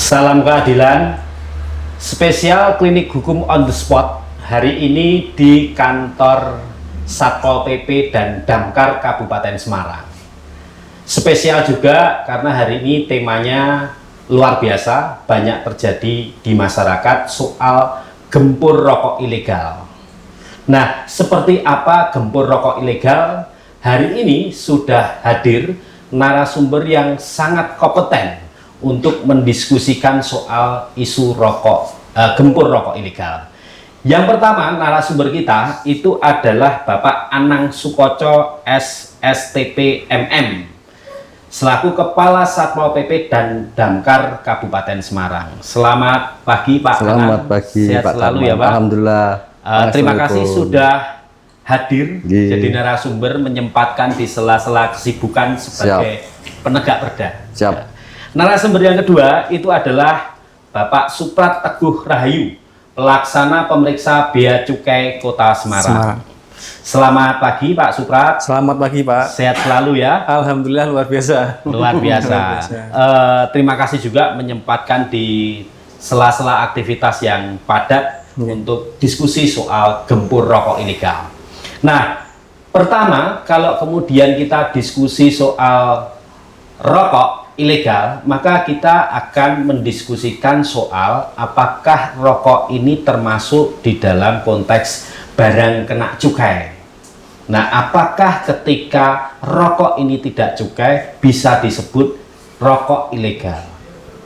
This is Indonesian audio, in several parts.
Salam keadilan, spesial klinik hukum on the spot hari ini di kantor Satpol PP dan Damkar Kabupaten Semarang. Spesial juga karena hari ini temanya luar biasa, banyak terjadi di masyarakat soal gempur rokok ilegal. Nah, seperti apa gempur rokok ilegal? Hari ini sudah hadir narasumber yang sangat kompeten untuk mendiskusikan soal isu gempur rokok ilegal. Yang pertama narasumber kita itu adalah Bapak Anang Sukoco SSTP MM selaku Kepala Satpol PP dan Damkar Kabupaten Semarang. Selamat pagi Pak Anang. Selamat pagi Sehat Pak selalu Tarman. ya Pak. Alhamdulillah. Terima kasih sudah hadir jadi narasumber, menyempatkan di sela-sela kesibukan sebagai penegak perda. Siap. Narasumber yang kedua itu adalah Bapak Suprat Teguh Rahayu, Pelaksana Pemeriksa Bea Cukai Kota Semarang. Selamat pagi Pak Suprat. Selamat pagi Pak. Sehat selalu ya. Alhamdulillah luar biasa. Luar biasa. Terima kasih juga menyempatkan di sela-sela aktivitas yang padat untuk diskusi soal gempur rokok ilegal. Nah, pertama kalau kemudian kita diskusi soal rokok ilegal, maka kita akan mendiskusikan soal apakah rokok ini termasuk di dalam konteks barang kena cukai. Nah, apakah ketika rokok ini tidak cukai bisa disebut rokok ilegal?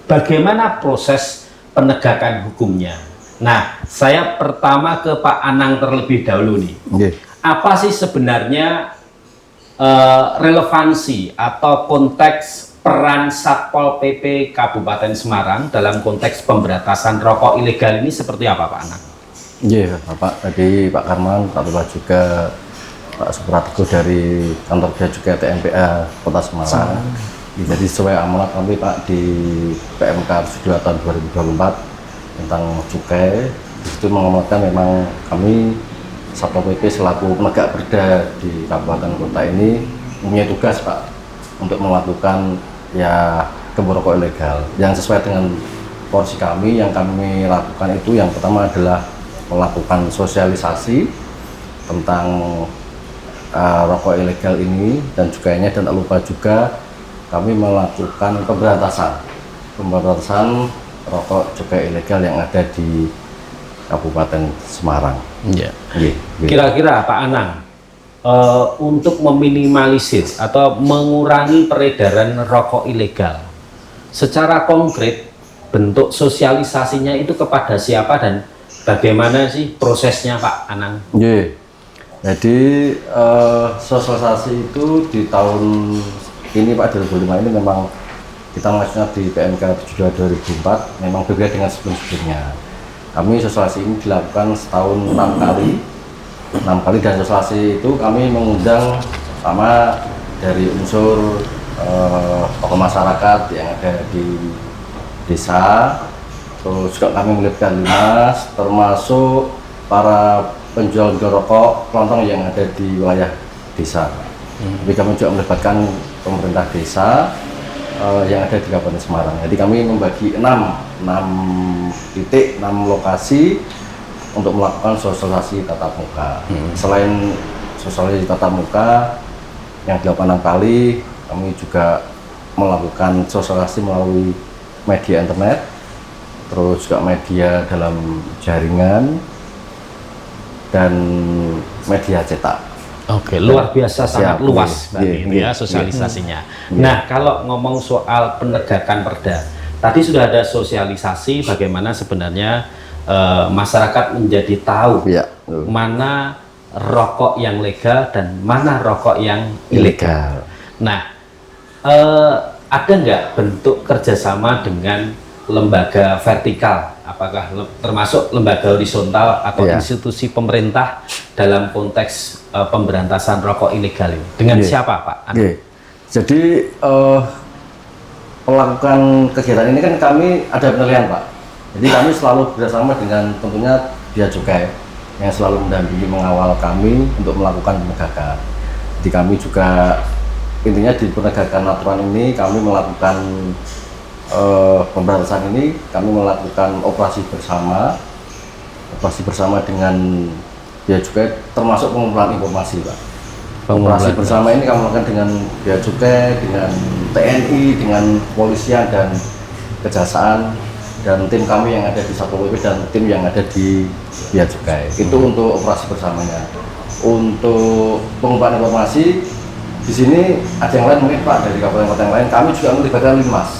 Bagaimana proses penegakan hukumnya? Nah, saya pertama ke Pak Anang terlebih dahulu nih. Apa sih sebenarnya relevansi atau konteks peran Satpol PP Kabupaten Semarang dalam konteks pemberantasan rokok ilegal ini seperti apa Pak Anang? Iya Bapak, tadi Pak Karman, Pak Tulah juga Pak Suprat Teguh dari kantor Bea Cukai TMPA Kota Semarang. Jadi sesuai amanat kami Pak di PMK 72 tahun 2024 tentang cukai, itu mengamanatkan memang kami Satpol PP selaku penegak perda di Kabupaten Kota ini mempunyai tugas Pak untuk melakukan gempur rokok ilegal yang sesuai dengan porsi kami. Yang kami lakukan itu yang pertama adalah melakukan sosialisasi tentang rokok ilegal ini dan cukainya, dan tak lupa juga kami melakukan pemberantasan rokok cukai ilegal yang ada di Kabupaten Semarang. Kira-kira Pak Anang, untuk meminimalisir atau mengurangi peredaran rokok ilegal, secara konkret bentuk sosialisasinya itu kepada siapa dan bagaimana sih prosesnya Pak Anang? Jadi sosialisasi itu di tahun ini Pak 2005 ini memang kita maksudnya di PMK 72 2004 memang berbeda dengan sebelum-sebelumnya. Kami sosialisasi ini dilakukan setahun 6 kali, dan sosialisasi itu kami mengundang sama dari unsur tokoh masyarakat yang ada di desa, terus juga kami melibatkan dinas, termasuk para penjual rokok kelontong yang ada di wilayah desa. Jadi kami juga melibatkan pemerintah desa yang ada di Kabupaten Semarang. Jadi kami membagi 6 titik, 6 lokasi untuk melakukan sosialisasi tatap muka. Selain sosialisasi tatap muka yang dilakukan 6 kali, kami juga melakukan sosialisasi melalui media internet, terus juga media dalam jaringan, dan media cetak. Oke, luar biasa, sangat luas sosialisasinya. Nah, kalau ngomong soal penegakan perda, tadi sudah ada sosialisasi bagaimana sebenarnya masyarakat menjadi tahu mana rokok yang legal dan mana rokok yang ilegal. Nah, ada nggak bentuk kerjasama dengan lembaga vertikal, apakah termasuk lembaga horizontal atau institusi pemerintah dalam konteks pemberantasan rokok ilegal ini? Dengan siapa Pak? Jadi melakukan kegiatan ini kan kami ada penilaian Pak. Jadi kami selalu bersama dengan tentunya Bea Cukai yang selalu mendampingi, mengawal kami untuk melakukan penegakan. Jadi kami juga intinya di penegakan aturan ini kami melakukan pemberantasan ini kami melakukan operasi bersama dengan Bea Cukai, termasuk pengumpulan informasi, Pak. Operasi bersama ini kami lakukan dengan Bea Cukai, dengan TNI, dengan kepolisian dan kejaksaan, dan tim kami yang ada di Satpol PP dan tim yang ada di Bea Cukai. Itu untuk operasi bersamanya. Untuk pengumpulan informasi di sini ada yang lain mungkin Pak, dari kabupaten-kabupaten yang lain. Kami juga melibatkan Linmas.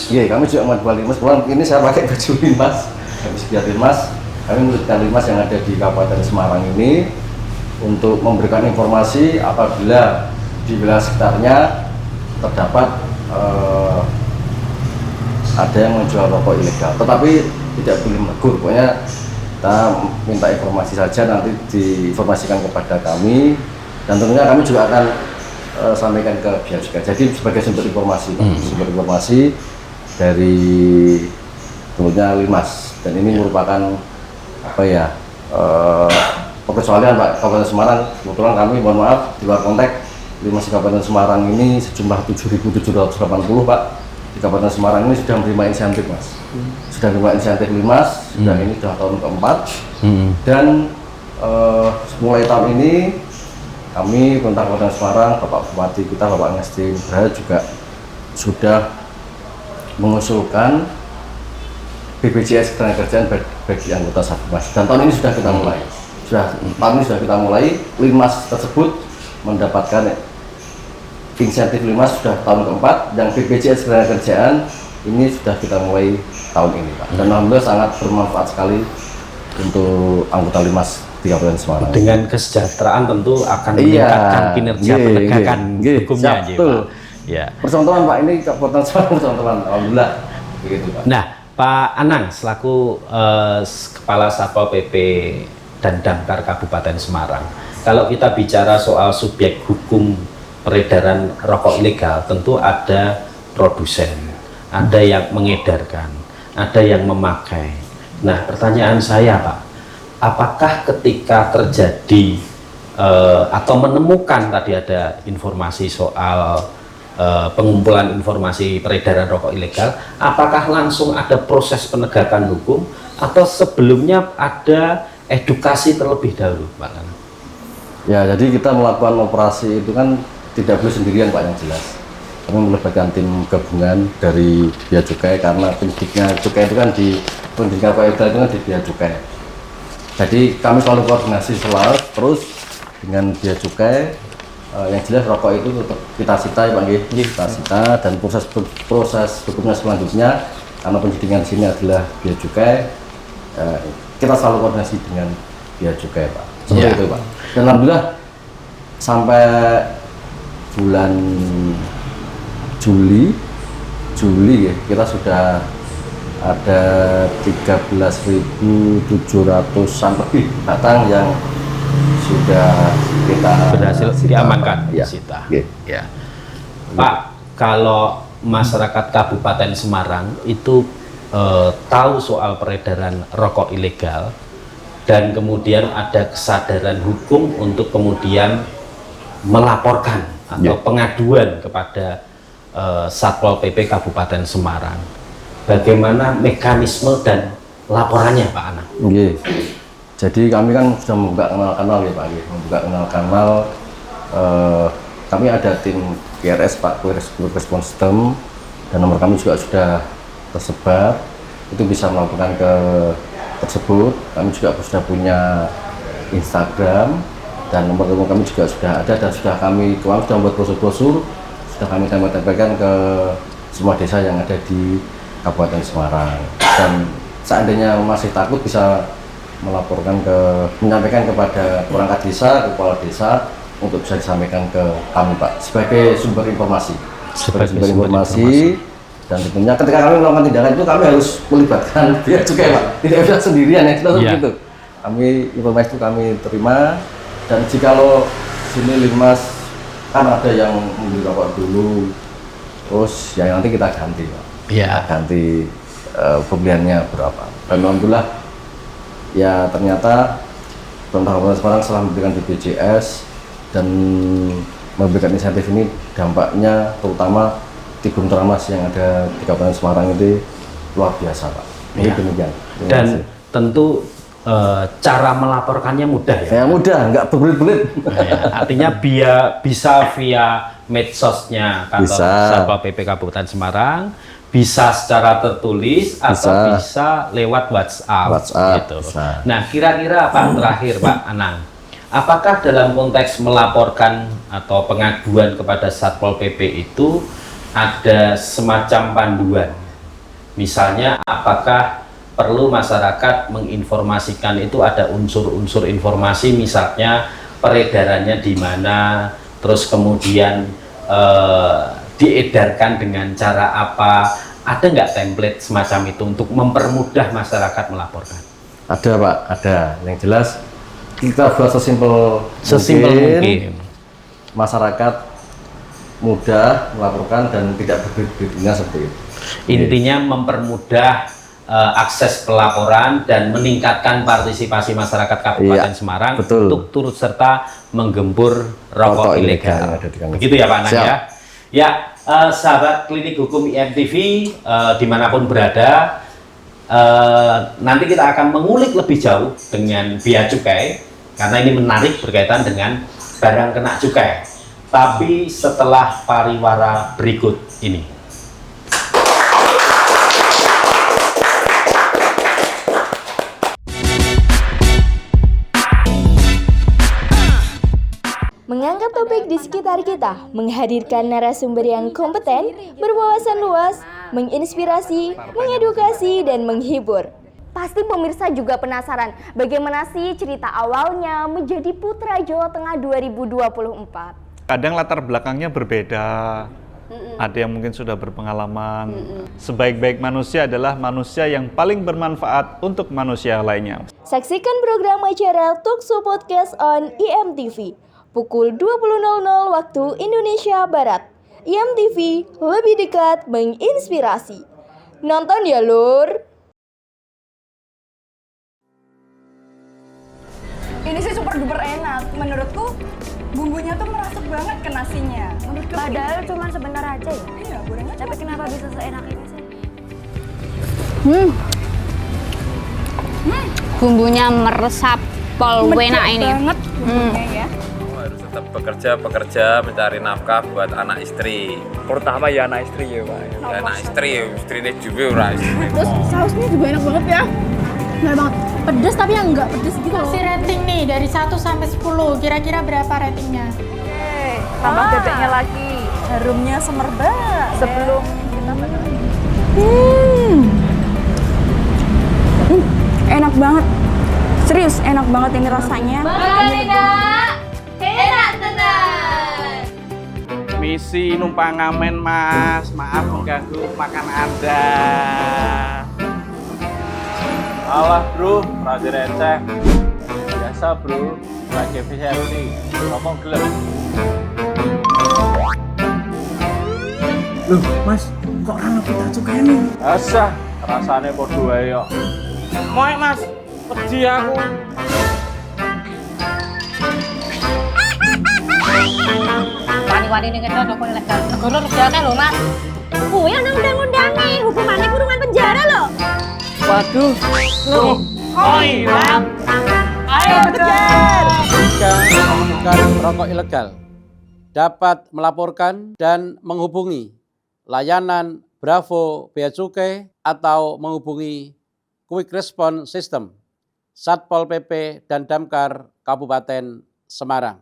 Iya, kami juga melibatkan Linmas. Pulang ini saya pakai baju Linmas. Kami sekitar Linmas. Kami melibatkan Linmas yang ada di Kabupaten Semarang ini untuk memberikan informasi apabila di wilayah sekitarnya terdapat ada yang menjual rokok ilegal, tetapi tidak boleh menegur. Pokoknya kita minta informasi saja, nanti diinformasikan kepada kami, dan tentunya kami juga akan sampaikan ke Bea Cukai. Jadi sebagai sumber informasi dari tentunya Linmas, dan ini merupakan pengecualian Pak Kabupaten Semarang. Kebetulan kami, mohon maaf, di luar konteks, Linmas Kabupaten Semarang ini sejumlah 7.780 Pak. Di Kabupaten Semarang ini sudah menerima insentif, Mas. Sudah menerima insentif Linmas, sudah ini sudah tahun keempat. Dan mulai tahun ini kami pemerintah Kabupaten Semarang, Bapak Bupati kita, Bapak Ngesti Nugraha juga sudah mengusulkan BPJS Ketenagakerjaan bagi anggota Satgas. Dan tahun ini sudah kita mulai. Linmas tersebut mendapatkan insentif Linmas sudah tahun keempat, dan BPJS Ketenagakerjaan ini sudah kita mulai tahun ini, Pak. Dan alhamdulillah sangat bermanfaat sekali untuk anggota Linmas di Kabupaten Semarang. Dengan kesejahteraan tentu akan meningkatkan kinerja penegakan hukumnya, Pak. Ya. Bersama-sama Pak, ini Kabupaten Semarang bersama-sama, alhamdulillah begitu Pak. Nah, Pak Anang selaku Kepala Satpol PP dan Damkar Kabupaten Semarang, kalau kita bicara soal subjek hukum peredaran rokok ilegal, tentu ada produsen, ada yang mengedarkan, ada yang memakai. Nah, pertanyaan saya Pak, apakah ketika terjadi atau menemukan, tadi ada informasi soal pengumpulan informasi peredaran rokok ilegal, apakah langsung ada proses penegakan hukum atau sebelumnya ada edukasi terlebih dahulu, Pak? Ya, jadi kita melakukan operasi itu kan tidak boleh sendirian Pak, yang jelas. Kami melibatkan tim gabungan dari Bea Cukai, karena penyidiknya cukai itu kan penyidikan rokok ilegal itu kan di Bea Cukai. Jadi kami selalu koordinasi terus dengan Bea Cukai. Yang jelas rokok itu tetap kita sita ya Pak, kita sita, dan proses hukumnya selanjutnya, karena penyidikan di sini adalah Bea Cukai, kita selalu koordinasi dengan Bea Cukai Pak. Seperti itu Pak. Dan alhamdulillah sampai bulan Juli ya, kita sudah ada 13.700-an lebih batang yang sudah kita berhasil diamankan, ya. disita. Ya. Pak, kalau masyarakat Kabupaten Semarang itu tahu soal peredaran rokok ilegal, dan kemudian ada kesadaran hukum untuk kemudian melaporkan atau pengaduan kepada Satpol PP Kabupaten Semarang, bagaimana mekanisme dan laporannya Pak Anang? Jadi kami kan sudah membuka kanal-kanal ya Pak, membuka kanal-kanal. Kami ada tim QRS Pak, Quick Response System, dan nomor kami juga sudah tersebar. Itu bisa melakukan ke tersebut. Kami juga sudah punya Instagram, dan nomor telepon kami juga sudah ada, dan sudah kami sudah membuat brosur-brosur, sudah kami tempelkan ke semua desa yang ada di Kabupaten Semarang. Dan seandainya masih takut, bisa menyampaikan kepada perangkat desa, kepala desa, untuk bisa disampaikan ke kami Pak, sebagai sumber informasi. Dan tentunya ketika kami melakukan tindakan itu, kami harus melibatkan Bea Cukai Pak, tidak bisa sendirian ya, begitu. Kami informasi itu kami terima, dan jikalau sini Linmas kan ada yang membeli rokok dulu, terus ya nanti kita ganti Pak. Ganti pembeliannya berapa. Dan alhamdulillah ya, ternyata pemerintah Kabupaten Semarang setelah memberikan BPJS dan memberikan insentif ini, dampaknya terutama Tigum Teramas yang ada di Kabupaten Semarang itu luar biasa Pak. Ini Ya. demikian. Terima Dan kasih. tentu cara melaporkannya mudah ya. Ya mudah, nggak berbelit-belit. Ya, artinya bisa via medsosnya kantor Bisa. Satpol PP Kabupaten Semarang, bisa secara tertulis atau bisa lewat WhatsApp, gitu. bisa. Nah, kira-kira Pak terakhir Pak Anang, apakah dalam konteks melaporkan atau pengaduan kepada Satpol PP itu ada semacam panduan? Misalnya, apakah perlu masyarakat menginformasikan itu ada unsur-unsur informasi, misalnya peredarannya di mana, terus kemudian diedarkan dengan cara apa? Ada nggak template semacam itu untuk mempermudah masyarakat melaporkan? Ada Pak, ada. Yang jelas kita buat Sesimpel mungkin. Masyarakat mudah melaporkan dan tidak berbelit-belitnya seperti itu. Intinya mempermudah akses pelaporan dan meningkatkan partisipasi masyarakat Kabupaten Iya, Semarang betul. untuk turut serta menggembur rokok Rokok ilegal. ilegal yang ada di kampus. Begitu ya Pak Anang Siap. ya. Ya, sahabat Klinik Hukum IMTV dimanapun berada, nanti kita akan mengulik lebih jauh dengan bea cukai karena ini menarik berkaitan dengan barang kena cukai. Tapi setelah pariwara berikut ini. Mengangkat topik di sekitar kita, menghadirkan narasumber yang kompeten, berwawasan luas, menginspirasi, mengedukasi, dan menghibur. Pasti pemirsa juga penasaran bagaimana sih cerita awalnya menjadi Putra Jawa Tengah 2024. Kadang latar belakangnya berbeda. Ada yang mungkin sudah berpengalaman. Sebaik-baik manusia adalah manusia yang paling bermanfaat untuk manusia lainnya. Saksikan program acara Talkshow Podcast on IMTV pukul 20.00 waktu Indonesia Barat. IMTV lebih dekat menginspirasi. Nonton ya lur. Ini sih super duper enak. Menurutku bumbunya tuh merasuk banget ke nasinya. Menurutku Padahal cuma sebentar aja ya. iya, gorengan. Tapi kenapa bisa seenak ini sih? Bumbunya meresap pol enak ini. banget bumbunya ya. Harus tetap bekerja mencari nafkah buat anak istri. Terutama ya anak istri ya Pak. Ya, anak istri ini juga ora. Terus sausnya juga enak banget ya. Enak banget. Pedes tapi yang enggak pedes gitu. Kasih rating nih dari 1 sampai 10, kira-kira berapa ratingnya? Tambah bebeknya lagi. Harumnya semerbak. Sebelum kita makan. Enak banget. Serius, enak banget ini rasanya. Enak tenan. Misi numpang ngamen Mas, maaf mengganggu makan Anda. Alah bro, rada receh. Biasa bro, lagi efisiensi, ngomong gelap. Loh, Mas, kok ana pita cukai nih? Asah, rasanya podo ae kok. Moek Mas, pedih aku. Wani-wani ini kita rokok ilegal. Negara negara lho Mas. Kuwi ana undang-undange, hukumannya kurungan penjara loh. Waduh, Loh, oh iya. Ayo kejar. Jika menemukan rokok ilegal, dapat melaporkan dan menghubungi layanan Bravo Bea Cukai atau menghubungi Quick Response System Satpol PP dan Damkar Kabupaten Semarang.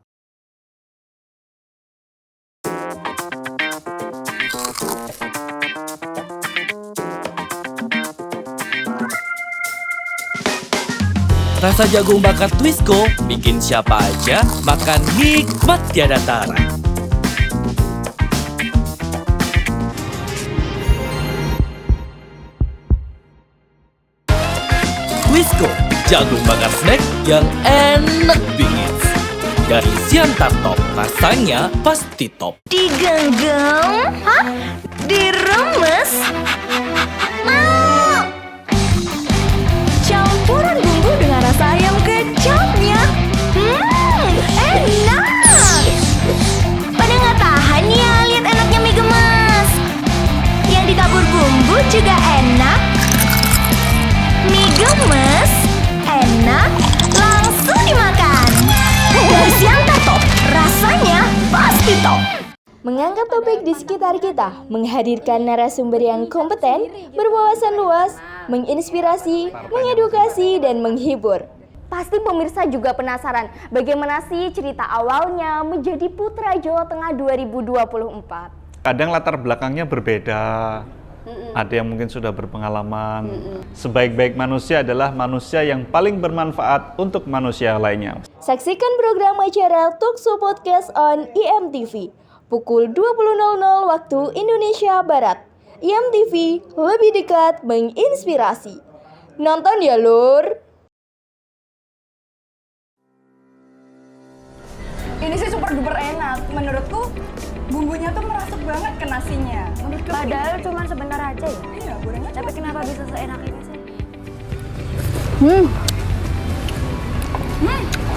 Rasa jagung bakar Twisco bikin siapa aja makan nikmat tiada tara. Twisco, jagung bakar snack yang enak bingit. Dari Siantar Top, rasanya pasti top. Digenggam? Hah? Diremes? Mau! Campuran bumbu dengan rasa ayam kecapnya. Enak! Pada nggak tahan ya lihat enaknya mie gemas. Top. Mengangkat topik di sekitar kita, menghadirkan narasumber yang kompeten, berwawasan luas, menginspirasi, mengedukasi, dan menghibur. Pasti pemirsa juga penasaran bagaimana sih cerita awalnya menjadi Putra Jawa Tengah 2024. Kadang latar belakangnya berbeda. Ada yang mungkin sudah berpengalaman. Sebaik-baik manusia adalah manusia yang paling bermanfaat untuk manusia lainnya. Saksikan program acara Talkshow Podcast on IMTV pukul 20.00 waktu Indonesia Barat. IMTV lebih dekat menginspirasi. Nonton ya lur. Ini sih super duper enak. Menurutku bumbunya tuh merasuk banget ke nasinya. Padahal cuma sebentar aja ya. Iya, gorengan. Tapi kenapa bisa seenak ini sih?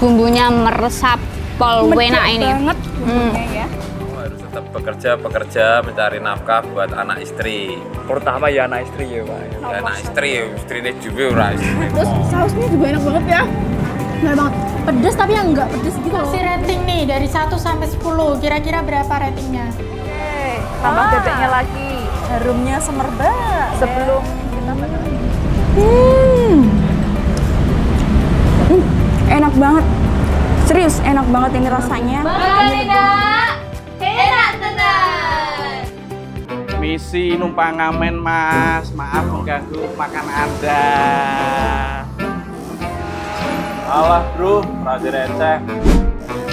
Bumbunya meresap pol enak ini. Banget bumbunya ya. Harus tetap bekerja mencari nafkah buat anak istri. Terutama ya anak istri ya, Pak. Ya, anak istri ini juga ora. Terus sausnya juga enak banget ya. Enak banget. Pedes tapi yang enggak pedes gitu loh. Si rating nih dari 1 sampai 10, kira-kira berapa ratingnya? Tambah bebeknya lagi. Harumnya semerbak sebelum kita makan. Enak banget. Serius, enak banget ini rasanya. Enak tenan. Misi numpang ngamen, Mas. Maaf mengganggu makan Anda. Alah bro, rada receh.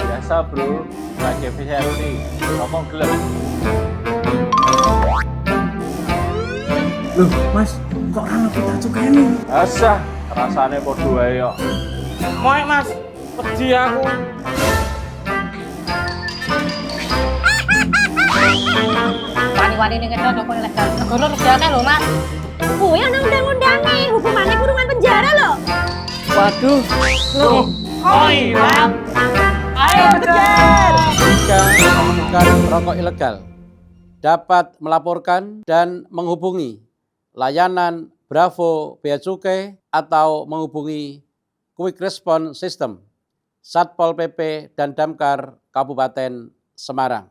Biasa bro, lagi efisiensi. Ngomong gelap. Loh, Mas, kok ana pita cukai nih? Asah, rasanya podo wae yo. Moe, Mas. Pedih aku. Wani-wani ini kita dukung ilegal. Negara legal kan lho, Mas. Kuwi ana undang-undange, hukumannya kurungan penjara loh. Waduh. Loh, kok hilang? Ayo kejar! Jika menemukan rokok ilegal, dapat melaporkan dan menghubungi layanan Bravo Bea Cukai atau menghubungi Quick Response System Satpol PP dan Damkar Kabupaten Semarang.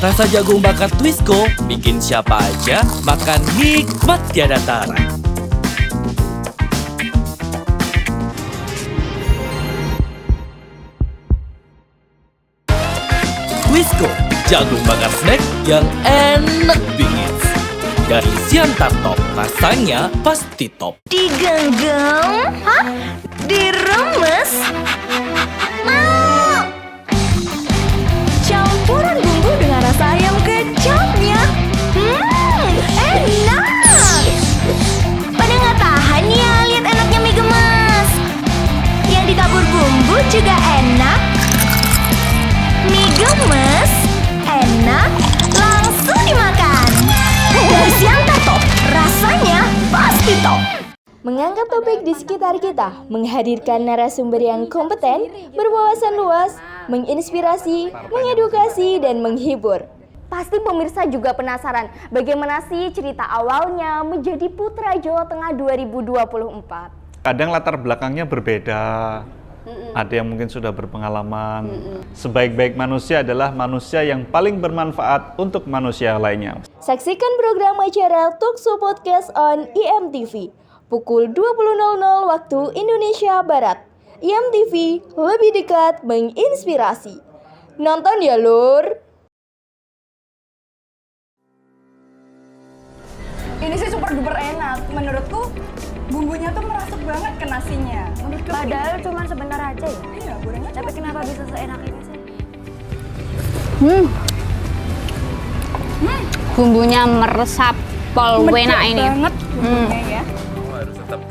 Rasa jagung bakar Twisco bikin siapa aja makan nikmat tiada tara. Twisco, jagung bakar snack yang enak bingit. Dari Siantar Top, rasanya pasti top. Digenggam? Hah? Diremes? Mau? Campuran bumbu dengan rasa ayam kecapnya. Enak! Pada nggak tahan ya lihat enaknya mie gemes. Yang ditabur bumbu juga enak. Mie gemes, enak, langsung dimakan. Dari Siantar Top, rasanya pasti top. Mengangkat topik di sekitar kita, menghadirkan narasumber yang kompeten, berwawasan luas, menginspirasi, mengedukasi, dan menghibur. Pasti pemirsa juga penasaran bagaimana sih cerita awalnya menjadi Putra Jawa Tengah 2024. Kadang latar belakangnya berbeda. Ada yang mungkin sudah berpengalaman. Sebaik-baik manusia adalah manusia yang paling bermanfaat untuk manusia lainnya. Saksikan program acara Talkshow Podcast on IMTV pukul 20.00 waktu Indonesia Barat. IMTV lebih dekat menginspirasi. Nonton ya lur. Ini sih super duper enak. Menurutku bumbunya tuh merasuk banget ke nasinya. Padahal cuma sebentar aja ya. Iya, gorengan. Tapi kenapa bisa seenak ini sih? Bumbunya meresap pol enak ini. Banget bumbunya ya. Harus tetap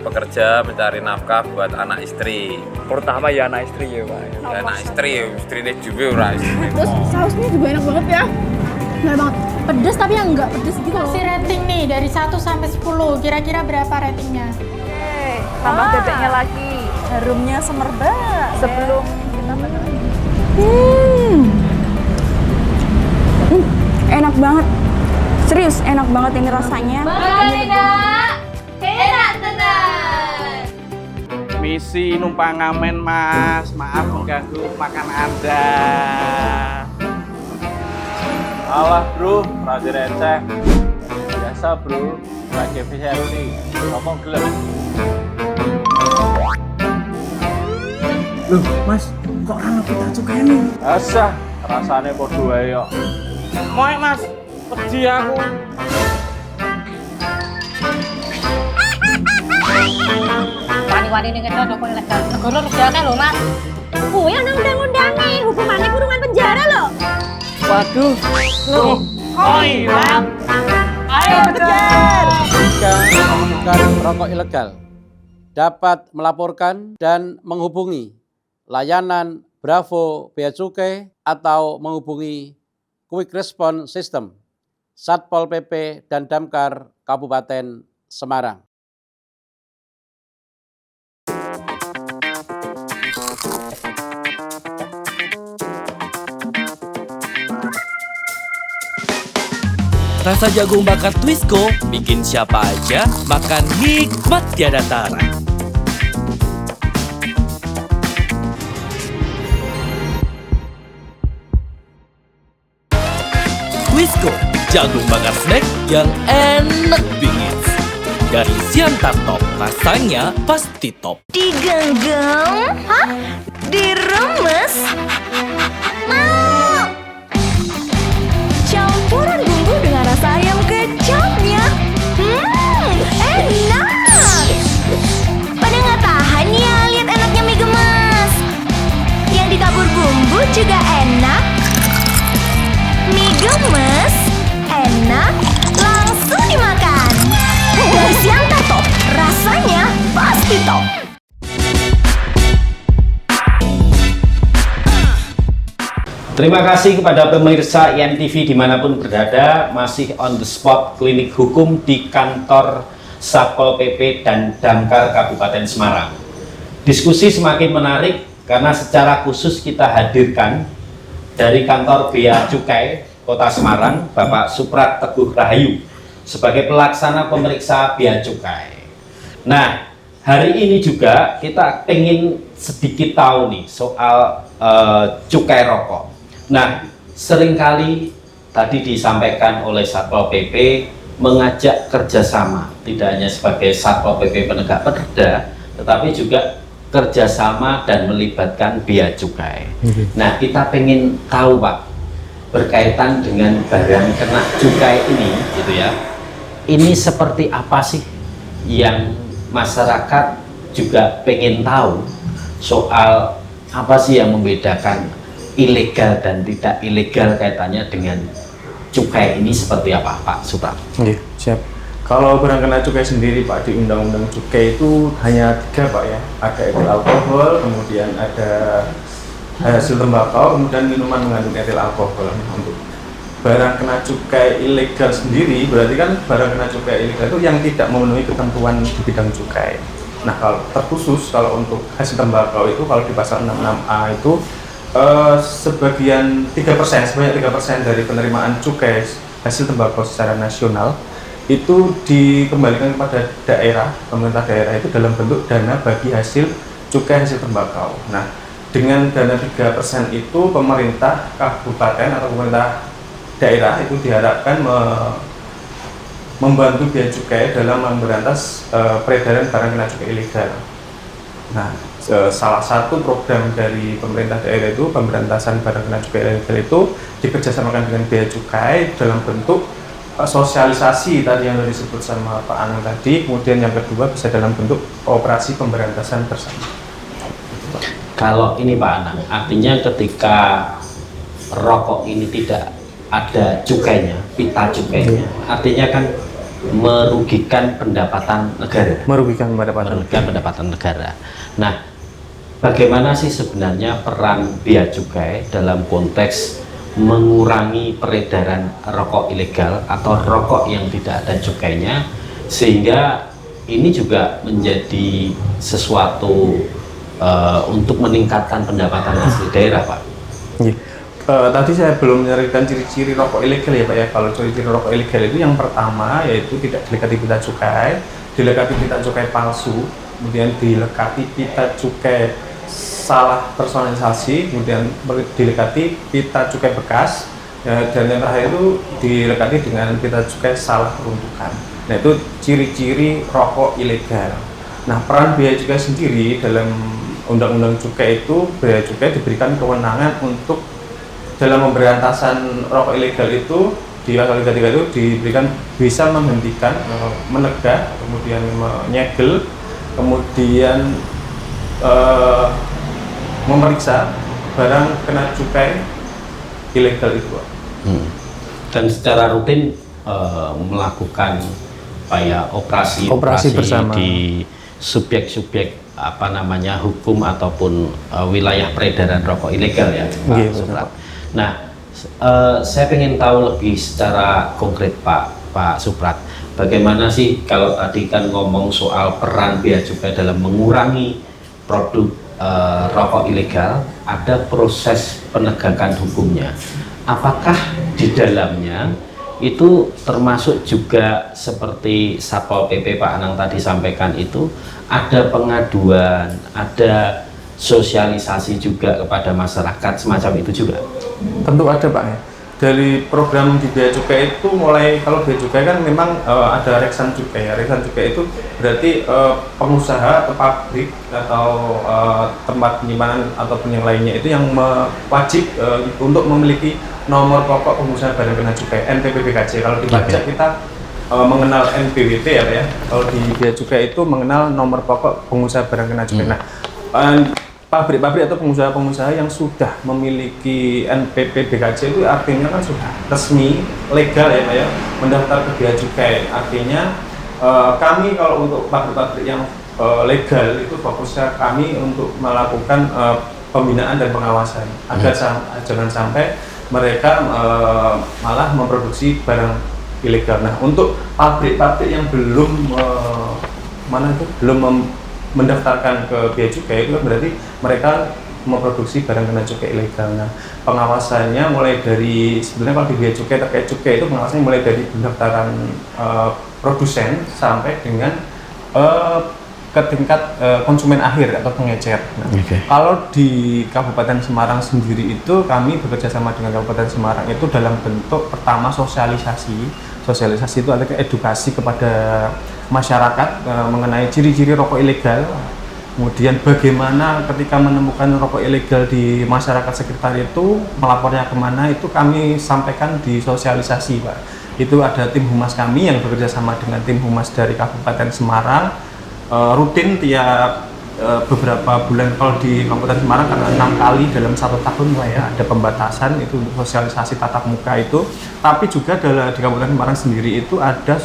bekerja mencari nafkah buat anak istri. Terutama ya anak istri ya, Pak. Ya, anak istri ini juga ora. Terus sausnya juga enak banget ya. Enak banget. Pedes tapi yang enggak pedes gitu loh. Si rating nih dari 1 sampai 10, kira-kira berapa ratingnya? Tambah bebeknya lagi. Harumnya semerbak sebelum kita makan. Enak banget. Serius, enak banget ini rasanya. Makan enak, enak tenan. Misi numpang ngamen mas, maaf mengganggu makan Anda. Alah bro, rada receh. Biasa bro, lagi efisiensi, ngomong gelap. Loh mas, kok ana pita cukai nih? Asah, rasanya podo wae yo. Moek mas, pedih aku. Wani-wani ning kene kok ilegal. Negara negara lho, Mas. Kuwi ana undang-undange, hukumannya kurungan penjara loh. Waduh, Oh iya. ayo kejar! Jika menemukan rokok ilegal, dapat melaporkan dan menghubungi layanan Bravo Bea Cukai atau menghubungi Quick Response System Satpol PP dan Damkar Kabupaten Semarang. Rasa jagung bakar Twisco bikin siapa aja makan nikmat tiada tara. Twisco, jagung bakar snack yang enak bingit. Dari Siantar Top, rasanya pasti top. Digenggam? Hah? Diremes? Mau! Campuran bumbu dengan rasa ayam kecapnya. Enak! Pada nggak tahan ya lihat enaknya mie gemas. Yang ditabur bumbu juga enak. Mie gemes, enak, langsung dimakan. Dari Siantar Top, rasanya pasti top. Terima kasih kepada pemirsa IMTV dimanapun berada, masih on the spot klinik hukum di kantor Satpol PP dan Damkar Kabupaten Semarang. Diskusi semakin menarik karena secara khusus kita hadirkan dari kantor Bea Cukai Kota Semarang, Bapak Suprat Teguh Rahayu, sebagai pelaksana pemeriksa Bea Cukai. Nah, hari ini juga kita ingin sedikit tahu nih soal cukai rokok. Nah, seringkali tadi disampaikan oleh Satpol PP mengajak kerjasama, tidak hanya sebagai Satpol PP penegak perda, tetapi juga kerjasama dan melibatkan Bea Cukai. Nah, kita pengen tahu Pak, berkaitan dengan barang kena cukai ini, gitu ya. Ini seperti apa sih yang masyarakat juga pengen tahu soal apa sih yang membedakan ilegal dan tidak ilegal kaitannya dengan cukai ini seperti apa Pak Suprat? Iya, siap. Kalau barang kena cukai sendiri Pak, di Undang-Undang Cukai itu hanya 3 Pak ya. Ada etil alkohol, kemudian ada hasil tembakau, kemudian minuman mengandung etil alkohol. Untuk barang kena cukai ilegal sendiri, berarti kan barang kena cukai ilegal itu yang tidak memenuhi ketentuan di bidang cukai. Nah, kalau terkhusus kalau untuk hasil tembakau itu kalau di pasal 66A itu sebanyak 3% dari penerimaan cukai hasil tembakau secara nasional itu dikembalikan kepada daerah, pemerintah daerah itu dalam bentuk dana bagi hasil cukai hasil tembakau. Nah, dengan dana 3% itu pemerintah kabupaten atau pemerintah daerah itu diharapkan membantu Bea Cukai dalam memberantas peredaran barang kena cukai ilegal. Nah, salah satu program dari pemerintah daerah itu pemberantasan barang kena cukai ilegal itu dikerjasamakan dengan Bea Cukai dalam bentuk sosialisasi tadi yang disebut sama Pak Anang tadi, kemudian yang kedua bisa dalam bentuk operasi pemberantasan bersama. Kalau ini Pak Anang, artinya ketika rokok ini tidak ada cukainya, pita cukainya, artinya kan merugikan pendapatan negara. Merugikan pendapatan negara. Nah, bagaimana sih sebenarnya peran Bea Cukai dalam konteks mengurangi peredaran rokok ilegal atau rokok yang tidak ada cukainya, sehingga ini juga menjadi sesuatu untuk meningkatkan pendapatan asli daerah, Pak? Tadi saya belum menyebutkan ciri-ciri rokok ilegal ya Pak ya. Kalau ciri-ciri rokok ilegal itu yang pertama yaitu tidak dilekati pita cukai, dilekati pita cukai palsu, kemudian dilekati pita cukai salah personalisasi, kemudian dilekati pita cukai bekas, ya, dan yang terakhir itu dilekati dengan pita cukai salah peruntukan. Nah itu ciri-ciri rokok ilegal. Nah peran bea cukai sendiri dalam Undang-Undang Cukai itu, bea cukai diberikan kewenangan untuk dalam pemberantasan rokok ilegal itu di pasal 33 itu diberikan bisa menghentikan, menegah, kemudian menyegel, kemudian memeriksa barang kena cukai ilegal itu. Dan secara rutin melakukan operasi bersama di subjek-subjek hukum ataupun wilayah peredaran rokok ilegal ya Pak Suprat. Nah, saya ingin tahu lebih secara konkret Pak Suprat, bagaimana sih kalau tadi kan ngomong soal peran bea cukai dalam mengurangi produk rokok ilegal, ada proses penegakan hukumnya. Apakah di dalamnya itu termasuk juga seperti Satpol PP Pak Anang tadi sampaikan itu, ada pengaduan, ada sosialisasi juga kepada masyarakat semacam itu juga? Tentu ada Pak ya. Dari program di bea cukai itu mulai, kalau bea cukai kan memang ada reksan cukai ya. Reksan cukai itu berarti pengusaha atau pabrik atau tempat penyimpanan ataupun yang lainnya itu yang wajib untuk memiliki nomor pokok pengusaha barang kena cukai NPPBKC. Kalau di pajak kita mengenal NPWP ya Pak ya. Kalau di bea cukai itu mengenal nomor pokok pengusaha barang kena cukai. Nah, pabrik-pabrik atau pengusaha-pengusaha yang sudah memiliki NPPBKC itu artinya kan sudah resmi, legal ya Pak ya, mendaftar ke bea cukai. Artinya kami kalau untuk pabrik-pabrik yang legal itu fokusnya kami untuk melakukan pembinaan dan pengawasan agar jangan sampai mereka malah memproduksi barang ilegal. Nah, untuk pabrik-pabrik yang belum mendaftarkan ke bea cukai itu berarti mereka memproduksi barang kena cukai ilegal. Nah, pengawasannya mulai dari, sebenarnya kalau di bea cukai terkait cukai itu pengawasannya mulai dari pendaftaran produsen sampai dengan ke tingkat konsumen akhir atau pengecer. Nah, kalau di Kabupaten Semarang sendiri itu kami bekerja sama dengan Kabupaten Semarang itu dalam bentuk pertama sosialisasi. Sosialisasi itu adalah edukasi kepada masyarakat mengenai ciri-ciri rokok ilegal. Kemudian bagaimana ketika menemukan rokok ilegal di masyarakat sekitar itu, melapornya kemana, itu kami sampaikan di sosialisasi Pak. Itu ada tim humas kami yang bekerja sama dengan tim humas dari Kabupaten Semarang, rutin tiap beberapa bulan. Kalau di Kabupaten Semarang karena 6 kali dalam 1 tahun Pak ya, ada pembatasan itu untuk sosialisasi tatap muka itu. Tapi juga di Kabupaten Semarang sendiri itu ada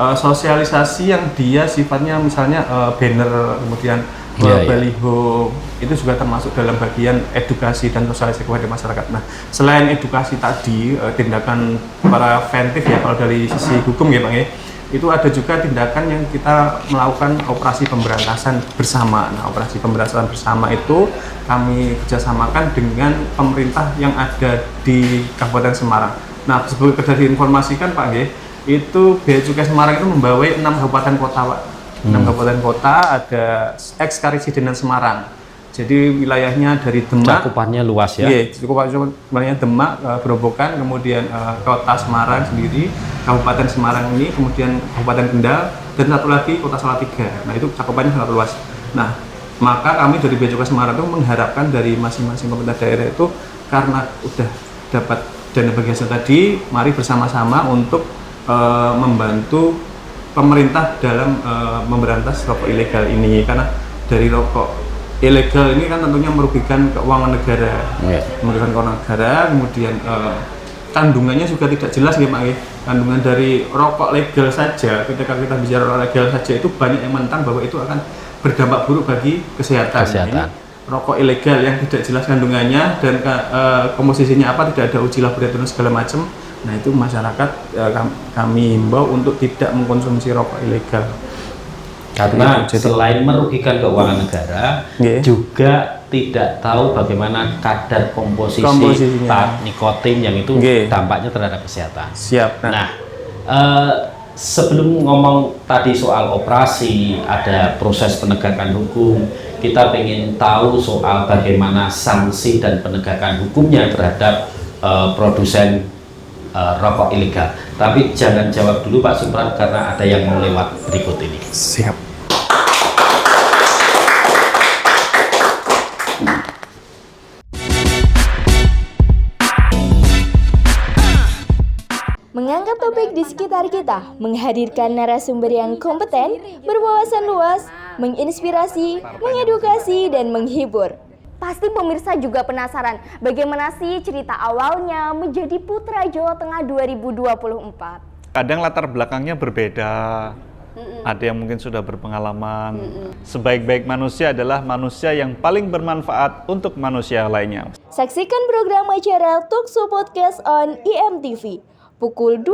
sosialisasi yang dia sifatnya misalnya banner, kemudian baliho, itu juga termasuk dalam bagian edukasi dan sosialisasi kepada masyarakat. Nah, selain edukasi tadi, tindakan para preventif ya kalau dari sisi hukum ya Pak ya, itu ada juga tindakan yang kita melakukan operasi pemberantasan bersama. Nah, operasi pemberantasan bersama itu kami kerjasamakan dengan pemerintah yang ada di Kabupaten Semarang. Nah, sebagai diinformasikan Pak G, itu Bea Cukai Semarang itu membawai 6 kabupaten kota Pak. 6 kabupaten kota, ada ex-Karisidenan Semarang. Jadi wilayahnya dari Demak, cakupannya luas ya. Iya, cakupannya Demak, Grobogan, kemudian Kota Semarang sendiri, Kabupaten Semarang ini, kemudian Kabupaten Kendal, dan satu lagi Kota Salatiga. Nah, itu cakupannya sangat luas. Nah, maka kami dari Bea Cukai Semarang itu mengharapkan dari masing-masing pemerintah daerah itu, karena udah dapat dana bagi hasil tadi, mari bersama-sama untuk membantu pemerintah dalam memberantas rokok ilegal ini. Karena dari rokok ilegal ini kan tentunya merugikan keuangan negara, merugikan keuangan negara. Kemudian kandungannya juga tidak jelas ya Pak. Kandungan dari rokok legal saja, ketika kita bicara rokok legal saja itu banyak yang menentang bahwa itu akan berdampak buruk bagi kesehatan. Ini rokok ilegal yang tidak jelas kandungannya dan komposisinya apa, tidak ada uji laboratorium segala macam. Nah, itu masyarakat kami himbau untuk tidak mengkonsumsi rokok ilegal. Karena selain merugikan keuangan negara, juga tidak tahu bagaimana kadar Komposisinya. nikotin yang itu Nggih. dampaknya terhadap kesehatan. Siap. Nah, sebelum ngomong tadi soal operasi, ada proses penegakan hukum, kita ingin tahu soal bagaimana sanksi dan penegakan hukumnya terhadap produsen rokok ilegal. Tapi jangan jawab dulu Pak Supran karena ada yang mau lewat berikut ini. Siap. Mengangkat topik di sekitar kita, menghadirkan narasumber yang kompeten, berwawasan luas, menginspirasi, mengedukasi, dan menghibur. Pasti pemirsa juga penasaran bagaimana sih cerita awalnya menjadi Putra Jawa Tengah 2024. Kadang latar belakangnya berbeda. Ada yang mungkin sudah berpengalaman. Sebaik-baik manusia adalah manusia yang paling bermanfaat untuk manusia lainnya. Saksikan program acara Talkshow Podcast on IMTV pukul 20.00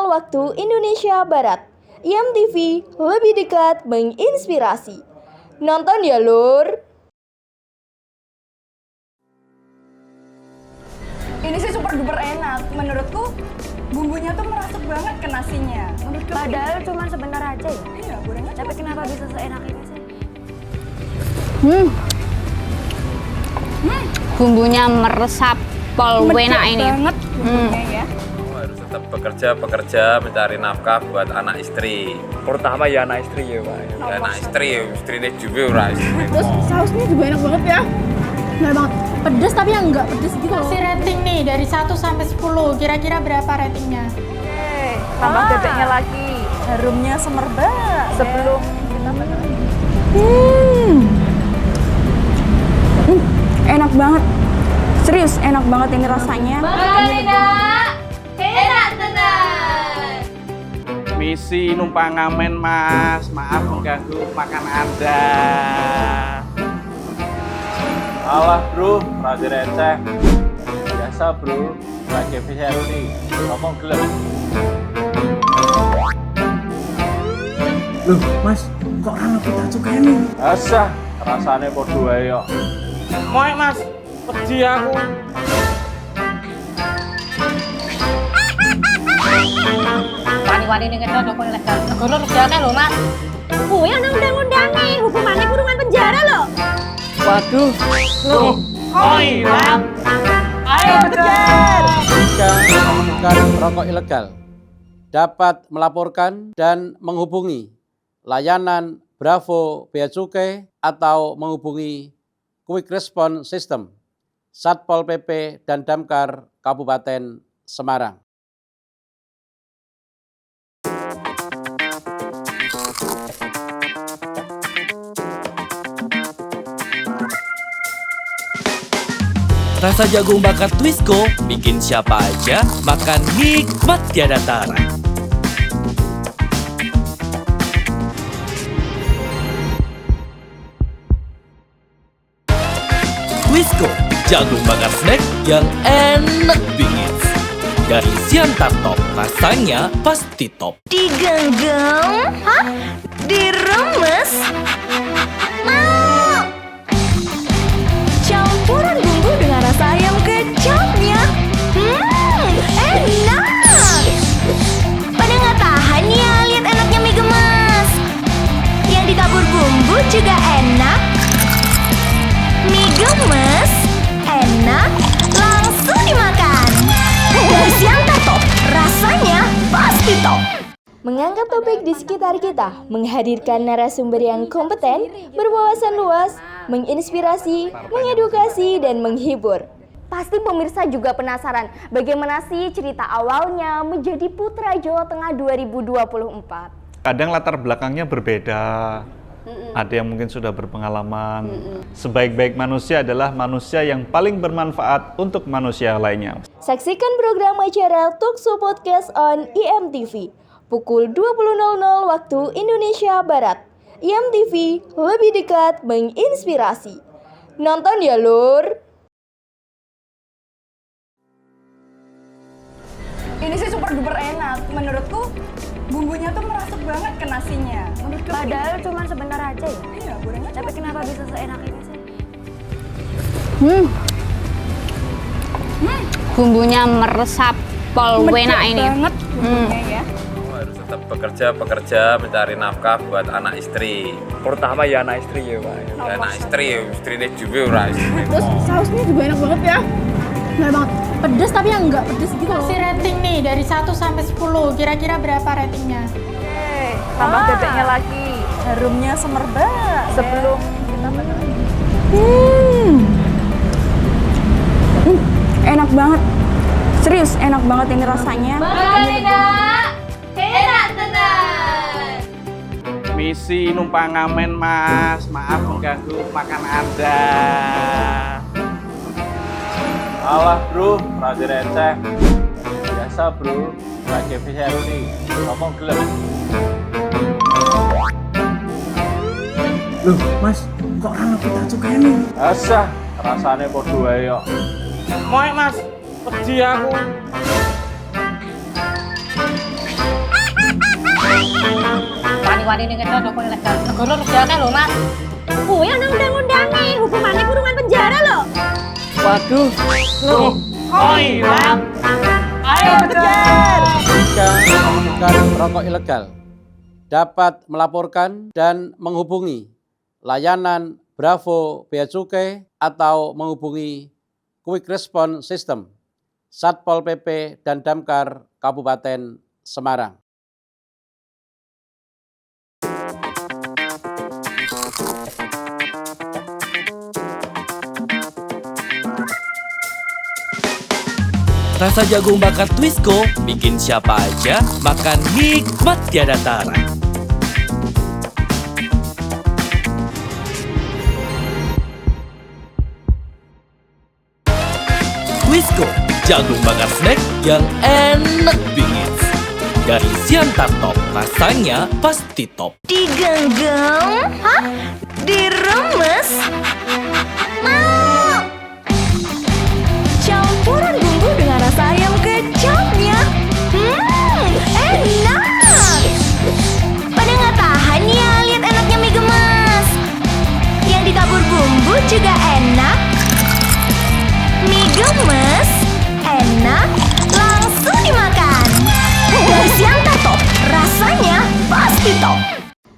waktu Indonesia Barat. IMTV lebih dekat menginspirasi. Nonton ya lur. Ini sih super duper enak. Menurutku bumbunya tuh merasuk banget ke nasinya. Menurutku Padahal cuma sebentar aja ya. Iya, gorengnya. Tapi kenapa bisa seenak ini sih? Bumbunya meresap pol enak ini. Banget bumbunya ya. Harus tetap bekerja mencari nafkah buat anak istri. Terutama ya anak istri ya Pak. Ya, anak istrinya juga ora. Terus sausnya juga enak banget ya. Enak banget. Pedes tapi yang enggak pedes gitu. Kasih rating nih dari 1 sampai 10. Kira-kira berapa ratingnya? Tambah bebeknya lagi. Harumnya semerbak. Sebelum kita makan. Enak banget. Serius, enak banget ini rasanya. Enak tenan. Misi numpang ngamen Mas, maaf mengganggu makan Anda. Alah bro, rada receh. Biasa bro, lagi efisiensi. Ngomong gelap. Loh, Mas, kok ana pita cukai nih? Asah, rasanya podo wae kok. Moek Mas, pedih aku. Wani-wani ning kene rokok ilegal. Negara lu diakeh lho, Mas. Kuwi ana undang-undange, hukumannya kurungan penjara loh. Waduh. Loh, Oh iya. Ayo kejar! Jika menemukan rokok ilegal, dapat melaporkan dan menghubungi layanan Bravo Bea Cukai atau menghubungi Quick Response System Satpol PP dan Damkar Kabupaten Semarang. Rasa jagung bakar Twisco bikin siapa aja makan nikmat tiada tara. Twisco, jagung bakar snack yang enak bingit. Dari Siantar Top, rasanya pasti top. Digenggam? Hah? Diremes? Mau! Campuran bumbu dengan rasa ayam kecapnya. Enak! Pada nggak tahan ya lihat enaknya mie gemas. Yang ditabur bumbu juga enak. Mie gemes, enak, langsung dimakan. Dari Siantar Top, rasanya pasti top. Mengangkat topik di sekitar kita, menghadirkan narasumber yang kompeten, berwawasan luas, menginspirasi, mengedukasi, dan menghibur. Pasti pemirsa juga penasaran bagaimana sih cerita awalnya menjadi Putra Jawa Tengah 2024. Kadang latar belakangnya berbeda. Ada yang mungkin sudah berpengalaman. Sebaik-baik manusia adalah manusia yang paling bermanfaat untuk manusia lainnya. Saksikan program acara Talkshow Podcast on IMTV pukul 20.00 waktu Indonesia Barat. IMTV lebih dekat menginspirasi. Nonton ya lur. Ini sih super duper enak. Menurutku bumbunya tuh merasuk banget ke nasinya. Menurutku Padahal cuma sebentar aja ya. Iya, gorengnya. Tapi kenapa bisa seenak ini sih? Bumbunya meresap pol enak ini. Banget bumbunya ya. Harus tetap bekerja mencari nafkah buat anak istri. Terutama ya anak istri ya Pak. Ya, anak istri ini juga ora. Terus sausnya juga enak banget ya. Enak banget. Pedes tapi yang enggak pedes gitu loh. Si rating nih dari 1 sampai 10, kira-kira berapa ratingnya? Tambah bebeknya lagi. Harumnya semerbak sebelum kita makan. Enak banget. Serius enak banget ini rasanya. Enak tenan. Misi numpang ngamen Mas, maaf mengganggu makan Anda. Alah bro, rada receh. Biasa bro, lagi efisiensi. Ngomong gelap. Loh, Mas, kok rano kita cukai nih? Asah, rasanya podo ae kok. Moe Mas, pedih aku. Wani-wani ini kita dukung ilegal. Negara negara loh mas. Kuwi ana undang-undange, hukumannya kurungan penjara loh. Waduh. Loh, kok hilang? Ayo kejar! Jika menemukan rokok ilegal, dapat melaporkan dan menghubungi layanan Bravo Bea Cukai atau menghubungi Quick Response System Satpol PP dan Damkar Kabupaten Semarang. Rasa jagung bakar Twisco bikin siapa aja makan nikmat tiada tara. Twisco, jagung bakar snack yang enak bingit. Dari Siantar Top, rasanya pasti top. Digenggam? Hah? Diremes? Mau? Campuran bumbu dengan rasa ayam kecapnya. Enak! Pada nggak tahan ya lihat enaknya mie gemes. Yang ditabur bumbu juga enak. Mie gemes, enak, langsung dimakan. Dari Siantar Top, rasanya pasti top.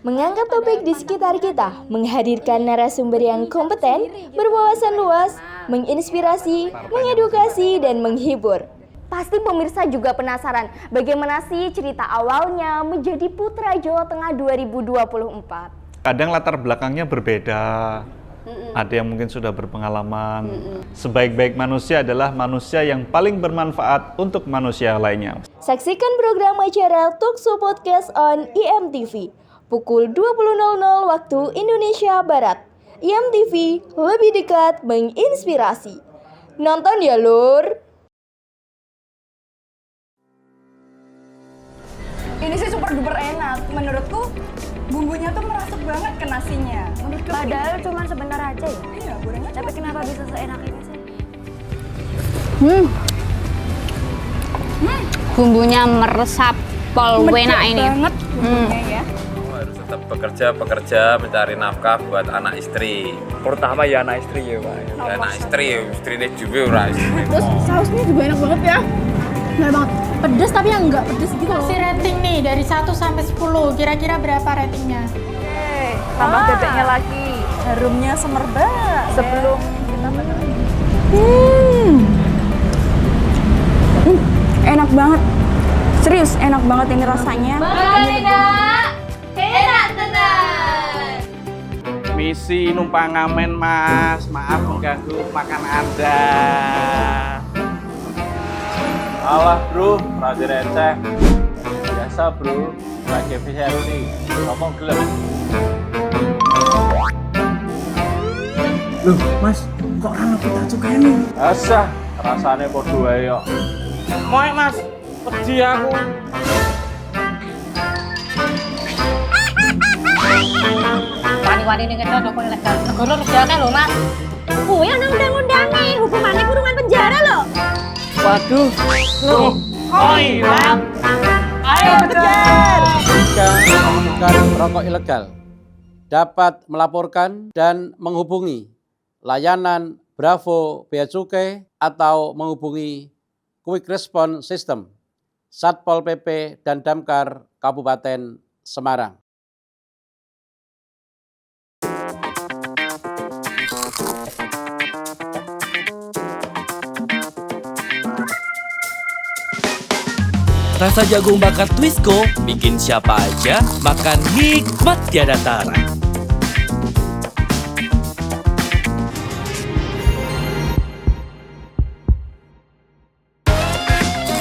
Mengangkat topik di sekitar kita, menghadirkan narasumber yang kompeten, berwawasan luas, menginspirasi, mengedukasi, dan menghibur. Pasti pemirsa juga penasaran bagaimana sih cerita awalnya menjadi Putra Jawa Tengah 2024. Kadang latar belakangnya berbeda. Ada yang mungkin sudah berpengalaman. Sebaik-baik manusia adalah manusia yang paling bermanfaat untuk manusia lainnya. Saksikan program acara Talkshow Podcast on IMTV pukul 20.00 waktu Indonesia Barat. IMTV lebih dekat menginspirasi. Nonton ya lur. Ini sih super duper enak. Menurutku bumbunya tuh merasuk banget ke nasinya. Padahal cuma sebentar aja ya. Iya, gorengnya. Tapi kenapa bisa seenak ini sih? Bumbunya meresap pol enak ini. Banget bumbunya ya. Harus tetap bekerja mencari nafkah buat anak istri. Terutama ya anak istri ya Pak. Ya, anak istri ini juga ora. Terus sausnya juga enak banget ya. Enak banget. Pedes tapi yang enggak pedes gitu loh. Si rating nih dari 1 sampai 10, kira-kira berapa ratingnya? Tambah bebeknya lagi. Harumnya semerbak sebelum kita makan. Enak banget. Serius enak banget ini rasanya. Enak tenan. Misi numpang ngamen Mas, maaf mengganggu makan Anda. Alah bro, rada receh. Biasa bro, lagi efisiensi. Ngomong gelap. Loh, Mas, kok rano kita cukai nih? Asah, rasanya podo ae kok. Moe Mas, pedih aku. Wani-wani ini kita dukung ilegal. Negara negara loh mas. Kuwi ana undang-undange, hukumannya kurungan penjara loh. Waduh. Loh, kok hilang? Ayo kejar! Jika menemukan rokok ilegal, dapat melaporkan dan menghubungi layanan Bravo Bea Cukai atau menghubungi Quick Response System Satpol PP dan Damkar Kabupaten Semarang. Rasa jagung bakar Twisco bikin siapa aja makan nikmat tiada tara.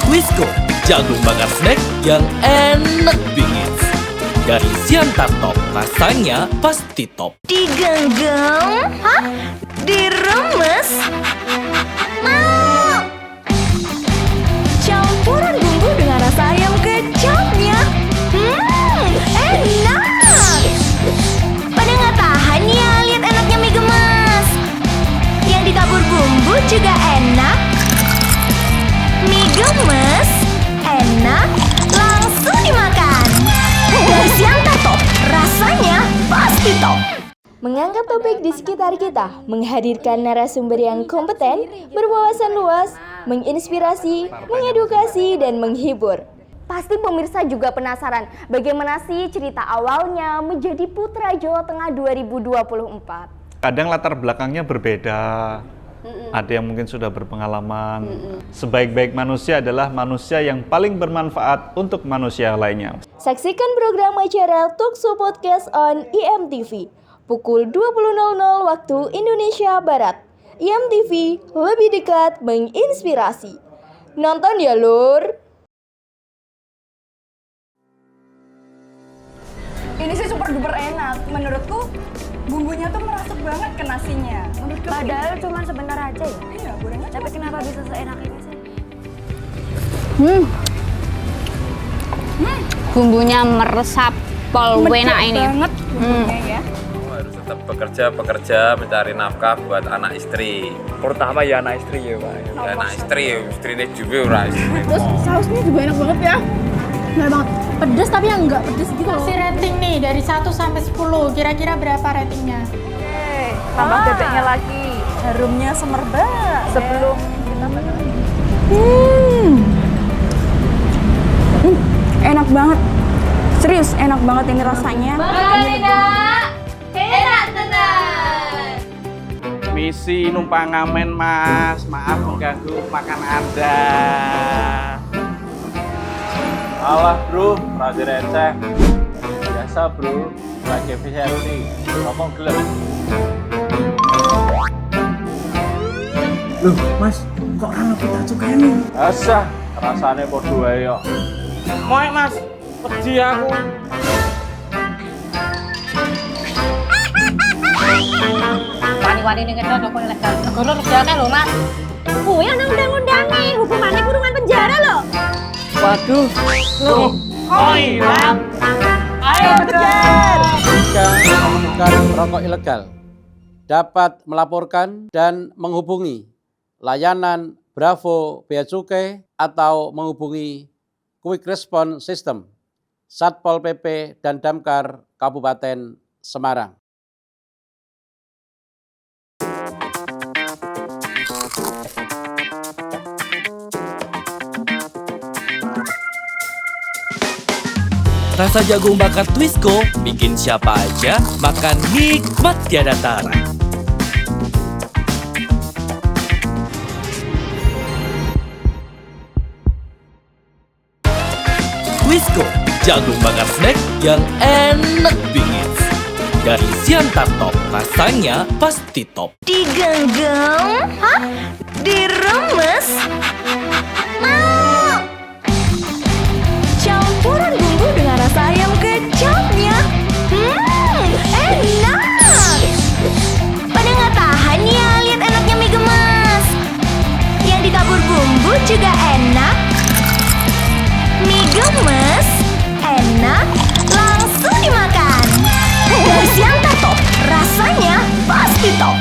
Twisco, jagung bakar snack yang enak bingit. Dari Siantar Top, rasanya pasti top. Digenggam? Hah? Diremes? Mau! Campuran bumbu dengan rasa ayam kecapnya. Enak! Pada nggak tahan ya lihat enaknya mie gemes. Yang ditabur bumbu juga enak. Mie gemes, enak, langsung dimakan. Dari Siantar Top, rasanya pasti top. Mengangkat topik di sekitar kita, menghadirkan narasumber yang kompeten, berwawasan luas, menginspirasi, mengedukasi, dan menghibur. Pasti pemirsa juga penasaran bagaimana sih cerita awalnya menjadi Putra Jawa Tengah 2024. Kadang latar belakangnya berbeda. Ada yang mungkin sudah berpengalaman. Sebaik-baik manusia adalah manusia yang paling bermanfaat untuk manusia lainnya. Saksikan program acara Talkshow Podcast on IMTV pukul 20.00 waktu Indonesia Barat. IMTV lebih dekat menginspirasi. Nonton ya lur. Ini sih super duper enak. Menurutku bumbunya tuh merasuk banget ke nasinya. Padahal cuma sebentar aja ya. Iya, gorengnya. Tapi kenapa bisa seenak ini sih? Bumbunya meresap pol enak ini. Banget bumbunya ya. Harus tetap bekerja mencari nafkah buat anak istri. Pertama ya anak istri ya Pak. Ya, anak istri istrinya juga ora istri. Terus sausnya juga enak banget ya. Enak banget. Pedes tapi yang enggak pedes gitu loh. Kasih rating nih dari 1 sampai 10. Kira-kira berapa ratingnya? Tambah bebeknya lagi. Harumnya semerbak sebelum kita makan. Enak banget. Serius, enak banget ini rasanya. Enak tenan. Misi numpang ngamen Mas, maaf mengganggu makan Anda. Alah bro, rada receh. Biasa bro, lagi efisiensi. Ngomong gelap. Loh, Mas, kok orang kita cukai nih? Asah, rasanya podo ae kok. Moek Mas, pedih aku. Wani-wani ini ngedot apa ilegal. Negara negara lho Mas. Kuwi ana undang-undangnya, hukumannya kurungan penjara loh. Waduh, Hilang. ayo kejar! Jika menemukan rokok ilegal, dapat melaporkan dan menghubungi layanan Bravo Bea Cukai atau menghubungi Quick Response System Satpol PP dan Damkar Kabupaten Semarang. Rasa jagung bakar Twisco bikin siapa aja makan nikmat tiada tara. Twisco, jagung bakar snack yang enak bingit. Dari Siantar Top, rasanya pasti top. Digenggam? Hah? Diremes? Mau! Campuran bumbu dengan rasa ayam kecapnya. Enak! Pada nggak tahan ya lihat enaknya mie gemes. Yang ditabur bumbu juga enak. Mie gemes, enak, langsung dimakan. Dari Siantar Top, rasanya pasti top.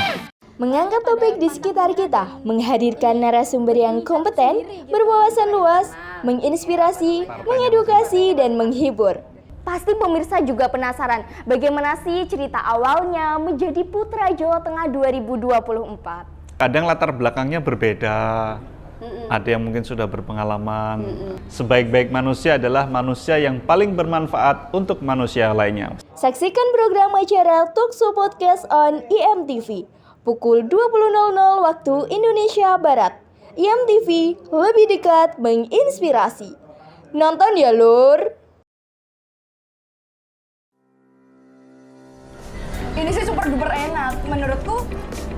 Mengangkat topik di sekitar kita, menghadirkan narasumber yang kompeten, berwawasan luas, menginspirasi, mengedukasi, dan menghibur. Pasti pemirsa juga penasaran bagaimana sih cerita awalnya menjadi Putra Jawa Tengah 2024. Kadang latar belakangnya berbeda. Ada yang mungkin sudah berpengalaman. Sebaik-baik manusia adalah manusia yang paling bermanfaat untuk manusia lainnya. Saksikan program acara Talkshow Podcast on IMTV pukul 20.00 waktu Indonesia Barat. IMTV lebih dekat menginspirasi. Nonton ya, Lur. Ini sih super duper enak. Menurutku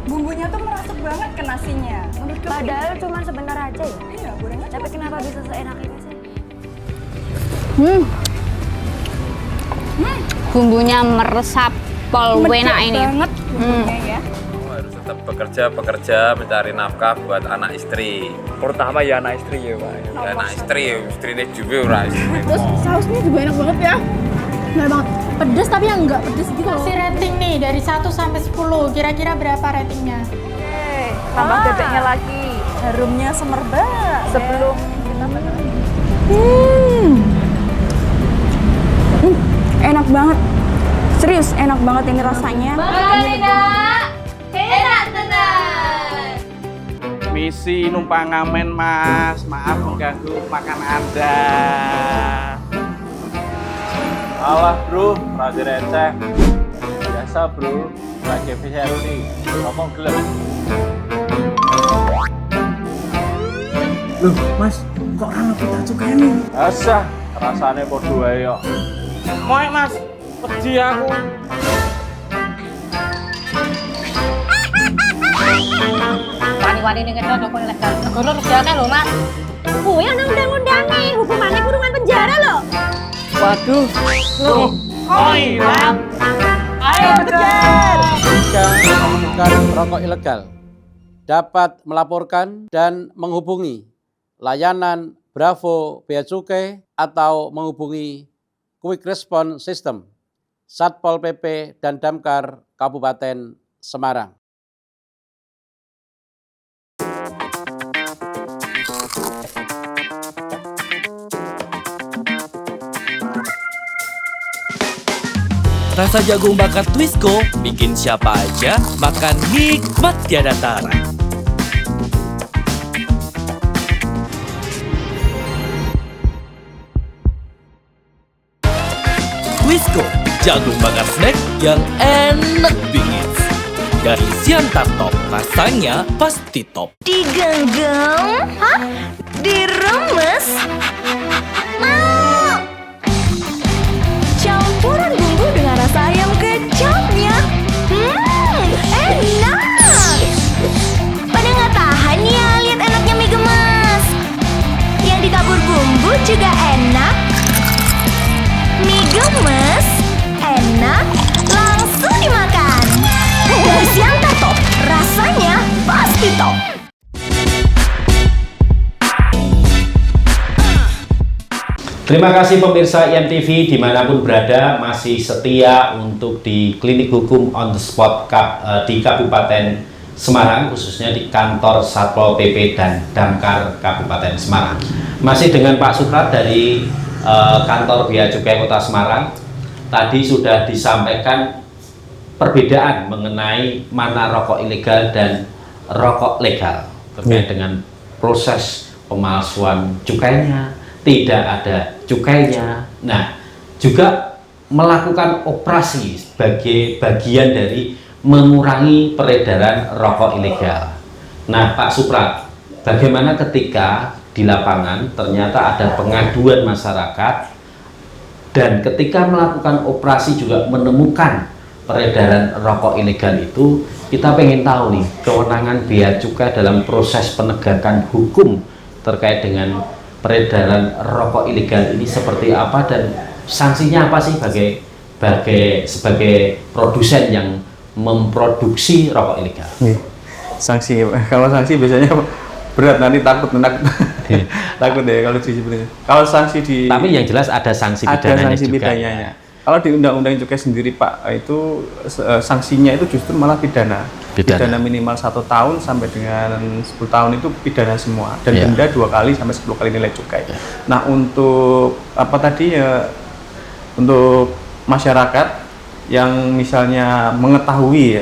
bumbunya tuh merasuk banget ke nasinya. Menurutku Padahal cuma sebentar aja ya. Iya, gorengnya Tapi kenapa bisa seenak ini sih? Bumbunya meresap pol enak ini. banget bumbunya ya. Harus tetap bekerja mencari nafkah buat anak istri. Pertama ya anak istri ya Pak. Ya, anak istri istrinya juga ora istri. Terus sausnya juga enak banget ya. Enak banget. Pedes tapi yang enggak pedes gitu loh. Kasih rating nih dari 1 sampai 10. Kira-kira berapa ratingnya? Tambah bebeknya lagi. Harumnya semerbak sebelum kita makan. Enak banget. Serius, enak banget ini rasanya. Enak tenan. Misi numpang ngamen Mas, maaf mengganggu makan Anda. Alah bro, rada receh. Biasa bro, lagi efisiensi. Ngomong gelap. Loh, Mas, kok rano kita cukai nih? Asah, rasanya podo ae kok. Moek Mas, pedih aku. Wani-wani ning kene kok ilegal. Negara rugiake lho, Mas. Kuwi ana undang-undange, hukumannya kurungan penjara loh. Waduh, Hilang. Ayo kejar. jika menemukan rokok ilegal, dapat melaporkan dan menghubungi layanan Bravo Bea Cukai atau menghubungi Quick Response System Satpol PP dan Damkar Kabupaten Semarang. Rasa jagung bakar Twisco bikin siapa aja makan nikmat tiada tara. Twisco, jagung bakar snack yang enak bingit. Dari Siantar Top, rasanya pasti top. Digenggam? Hah? Diremes? Mau! Campuran bumbu dengan rasa ayam kecapnya. Enak! Pada nggak tahan ya lihat enaknya mie gemes. Yang ditabur bumbu juga enak. Mie gemes, enak, langsung dimakan. Dari Siantar Top, rasanya pasti top. Terima kasih pemirsa IMTV dimanapun berada masih setia untuk di Klinik Hukum on the Spot di Kabupaten Semarang, khususnya di kantor Satpol PP dan Damkar Kabupaten Semarang. Masih dengan Pak Suprat dari kantor Bea Cukai Kota Semarang. Tadi sudah disampaikan perbedaan mengenai mana rokok ilegal dan rokok legal terkait dengan proses pemalsuan cukainya, tidak ada cukainya. Nah, juga melakukan operasi sebagai bagian dari mengurangi peredaran rokok ilegal. Nah, Pak Suprat, bagaimana ketika di lapangan ternyata ada pengaduan masyarakat dan ketika melakukan operasi juga menemukan peredaran rokok ilegal itu, kita pengen tahu nih kewenangan Bea Cukai dalam proses penegakan hukum terkait dengan peredaran rokok ilegal ini seperti apa dan sanksinya apa sih sebagai produsen yang memproduksi rokok ilegal? Sanksi, kalau sanksi biasanya berat, nanti takut takut deh kalau disiplin. Kalau sanksi di tapi yang jelas ada sanksi pidananya juga. Kalau di Undang-Undang Cukai sendiri Pak, itu sanksinya itu justru malah pidana minimal 1 tahun sampai dengan 10 tahun itu pidana semua, dan denda 2 kali sampai 10 kali nilai cukai. Nah, untuk apa tadi ya, untuk masyarakat yang misalnya mengetahui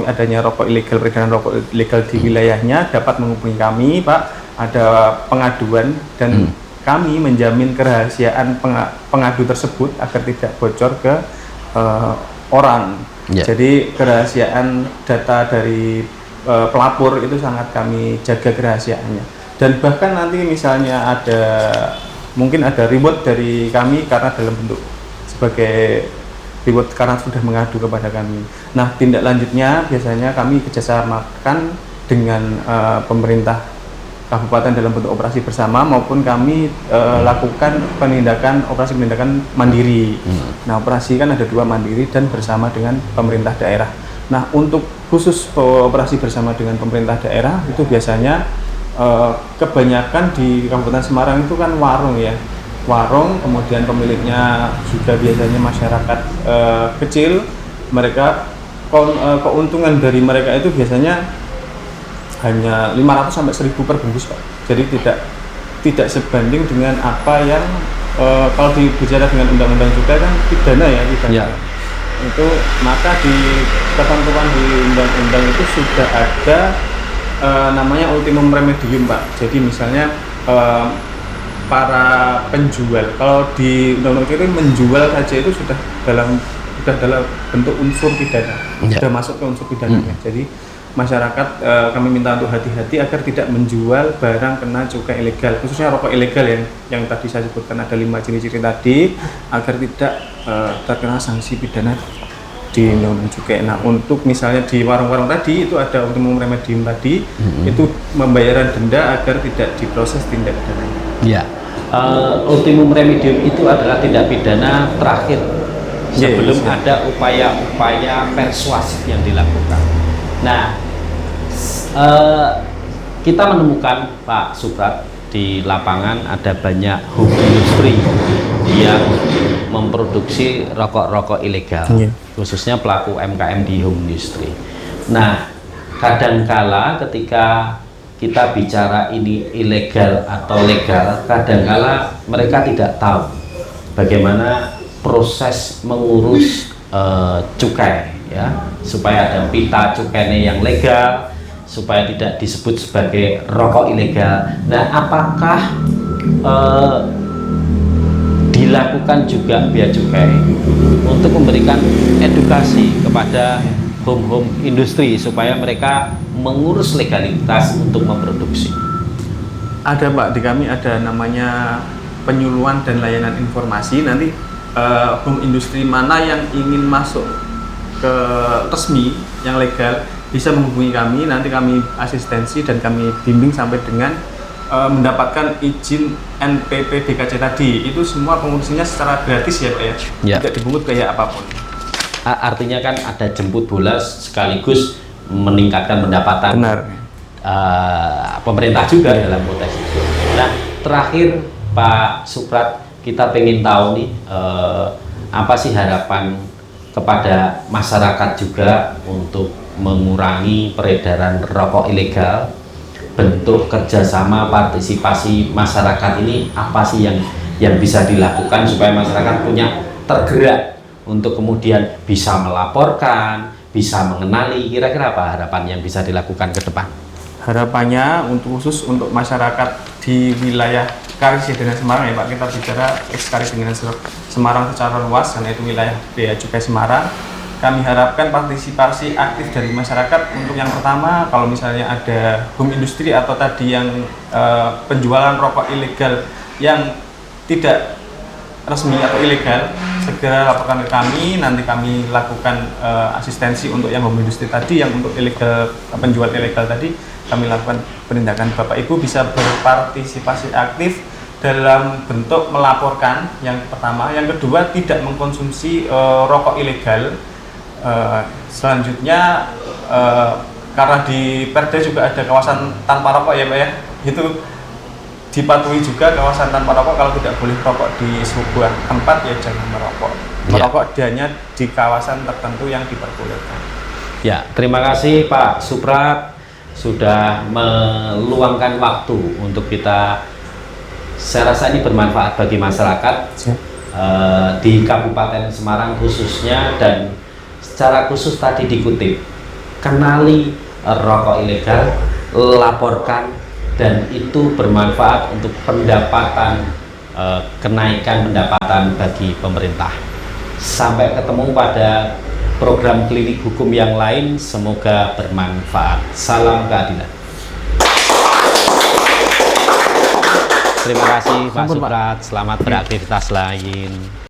adanya rokok ilegal, peredaran rokok ilegal di wilayahnya dapat menghubungi kami, Pak. Ada pengaduan dan kami menjamin kerahasiaan pengadu tersebut agar tidak bocor ke orang. Jadi kerahasiaan data dari pelapor itu sangat kami jaga kerahasiaannya. Dan bahkan nanti misalnya mungkin ada reward dari kami karena dalam bentuk sebagai reward karena sudah mengadu kepada kami. Nah, tindak lanjutnya biasanya kami kerjasamakan dengan pemerintah kabupaten dalam bentuk operasi bersama maupun kami lakukan operasi penindakan mandiri. Nah, operasi kan ada 2, mandiri dan bersama dengan pemerintah daerah. Nah, untuk khusus operasi bersama dengan pemerintah daerah itu biasanya kebanyakan di Kabupaten Semarang itu kan warung ya. Warung, kemudian pemiliknya juga biasanya masyarakat kecil. Mereka keuntungan dari mereka itu biasanya hanya 500 sampai 1000 per bungkus, Pak. Jadi tidak sebanding dengan apa yang kalau dibicara dengan undang-undang cukai kan pidana ya, pidana. Itu maka di ketentuan di undang-undang itu sudah ada namanya ultimum remedium, Pak. Jadi misalnya para penjual, kalau di undang-undang itu menjual saja itu sudah dalam bentuk unsur pidana, sudah masuk ke unsur pidananya. Jadi masyarakat kami minta untuk hati-hati agar tidak menjual barang kena cukai ilegal, khususnya rokok ilegal yang tadi saya sebutkan ada 5 jenis ciri tadi, agar tidak terkena sanksi pidana di undang-undang cukai. Nah, untuk misalnya di warung-warung tadi itu ada ultimum remedium tadi, itu pembayaran denda agar tidak diproses tindak pidananya. Ya, ultimum remedium itu adalah tindak pidana terakhir sebelum ada upaya-upaya persuasif yang dilakukan. Nah, kita menemukan Pak Suprat di lapangan ada banyak home industry yang memproduksi rokok-rokok ilegal, khususnya pelaku UMKM di home industry. Nah, kadangkala ketika kita bicara ini ilegal atau legal, kadangkala mereka tidak tahu bagaimana proses mengurus cukai, ya, supaya ada pita cukainya yang legal, supaya tidak disebut sebagai rokok ilegal. Nah, apakah dilakukan juga bea cukai untuk memberikan edukasi kepada home industri supaya mereka mengurus legalitas untuk memproduksi? Ada, Pak, di kami ada namanya penyuluhan dan layanan informasi. Nanti home industri mana yang ingin masuk ke resmi yang legal bisa menghubungi kami, nanti kami asistensi dan kami bimbing sampai dengan mendapatkan izin NPP BKC tadi. Itu semua pengurusannya secara gratis ya, Pak ya? Tidak dipungut biaya apapun. Artinya kan ada jemput bola sekaligus meningkatkan pendapatan pemerintah juga dalam konteks itu. Nah, terakhir Pak Suprat, kita pengen tahu nih apa sih harapan kepada masyarakat juga untuk mengurangi peredaran rokok ilegal. Bentuk kerjasama partisipasi masyarakat ini apa sih yang bisa dilakukan supaya masyarakat punya tergerak untuk kemudian bisa melaporkan, bisa mengenali, kira-kira apa harapan yang bisa dilakukan ke depan? Harapannya khusus untuk masyarakat di wilayah Karangsedana Semarang ya, Pak, kita bicara Karangsedana Semarang secara luas karena itu wilayah bea cukai Semarang. Kami harapkan partisipasi aktif dari masyarakat. Untuk yang pertama, kalau misalnya ada home industri atau tadi yang penjualan rokok ilegal yang tidak resmi atau ilegal, segera laporkan ke kami. Nanti kami lakukan asistensi untuk yang home industri tadi, yang untuk ilegal, penjual ilegal tadi kami lakukan penindakan. Bapak Ibu bisa berpartisipasi aktif dalam bentuk melaporkan, yang pertama. Yang kedua, tidak mengkonsumsi rokok ilegal. Selanjutnya karena di Perda juga ada kawasan tanpa rokok ya, Pak ya, itu dipatuhi juga kawasan tanpa rokok. Kalau tidak boleh rokok di sebuah tempat ya jangan merokok. Merokok hanya di kawasan tertentu yang diperbolehkan. Ya, terima kasih Pak Suprat sudah meluangkan waktu untuk kita. Saya rasa ini bermanfaat bagi masyarakat. di Kabupaten Semarang khususnya, dan secara khusus tadi dikutip, kenali rokok ilegal, laporkan, dan itu bermanfaat untuk pendapatan, kenaikan pendapatan bagi pemerintah. Sampai ketemu pada program klinik hukum yang lain, semoga bermanfaat. Salam keadilan. Terima kasih Pak Suprat, selamat beraktivitas lain.